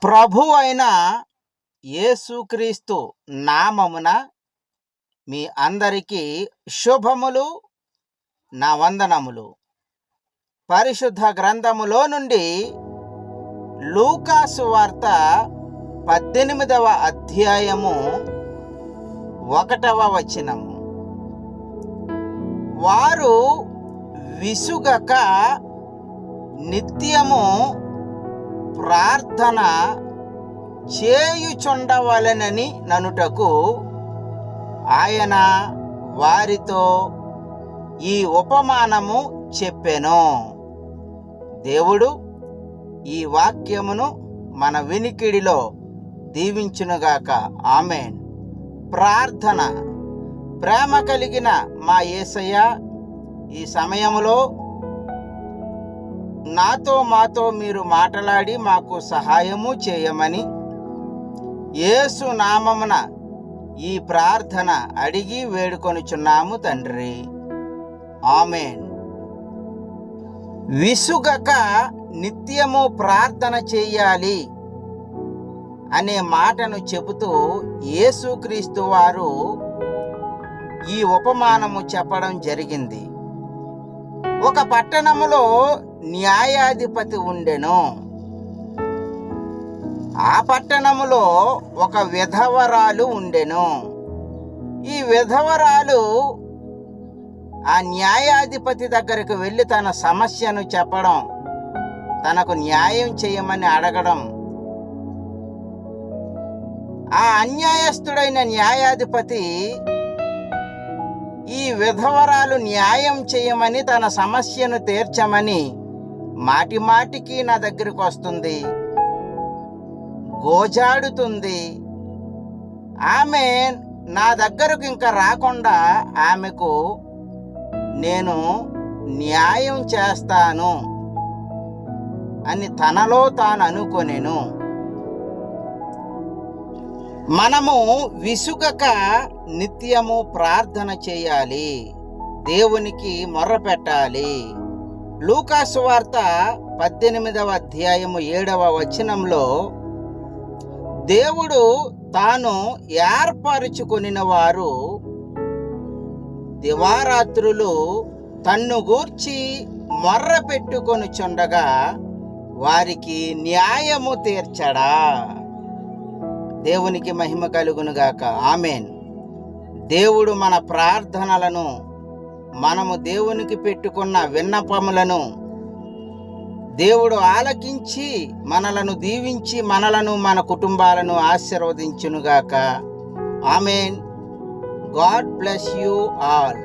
ప్రభు అయిన యేసుక్రీస్తు నామమున మీ అందరికీ శుభములు, నా వందనములు. పరిశుద్ధ గ్రంథములో నుండి లూకాసు వార్త 18వ అధ్యాయము 1వ వచనము. వారు విసుగక నిత్యము ప్రార్థన చేయుచుండవలెనని ననుటకు ఆయన వారితో ఈ ఉపమానము చెప్పెను. దేవుడు ఈ వాక్యమును మన వినికిడిలో దీవించునుగాక. ఆమేన్. ప్రార్థన. ప్రేమ కలిగిన మా యేసయ్య, ఈ సమయములో మాతో మీరు మాట్లాడి మాకు సహాయము చేయమని యేసు నామమున ఈ ప్రార్థన అడిగి వేడుకొనుచున్నాము తండ్రి. ఆమేన్. విసుగక నిత్యము ప్రార్థన చేయాలి అనే మాటను చెబుతూ యేసుక్రీస్తు వారు ఈ ఉపమానము చెప్పడం జరిగింది. ఒక పట్టణములో న్యాయాధిపతి ఉండెను. ఆ పట్టణములో ఒక విధవరాలు ఉండెను. ఈ విధవరాలు ఆ న్యాయాధిపతి దగ్గరకు వెళ్ళి తన సమస్యను చెప్పడం, తనకు న్యాయం చేయమని అడగడం. ఆ అన్యాయస్తుడైన న్యాయాధిపతి ఈ విధవరాలు న్యాయం చేయమని, తన సమస్యను తీర్చమని మాటి మాటికి నా దగ్గరకు వస్తుంది, గోజాడుతుంది. ఆమె నా దగ్గరకు ఇంకా రాకుండా ఆమెకు నేను న్యాయం చేస్తాను అని తనలో తాను అనుకొనెను. మనము విసుగక నిత్యము ప్రార్థన చేయాలి, దేవునికి మొర్ర పెట్టాలి. లూకాసు వార్త 18వ అధ్యాయము 7వ వచనంలో దేవుడు తాను ఏర్పరచుకొనిన వారు దివారాత్రులు తన్ను గూర్చి మొర్ర పెట్టుకొనుచుండగా వారికి న్యాయము తీర్చడా. దేవునికి మహిమ కలుగునుగాక. ఆమేన్. దేవుడు మన ప్రార్థనలను, మనము దేవునికి పెట్టుకున్న విన్నపములను దేవుడు ఆలకించి మనలను దీవించి మనలను, మన కుటుంబాలను ఆశీర్వదించునుగాక. Amen. God bless you all.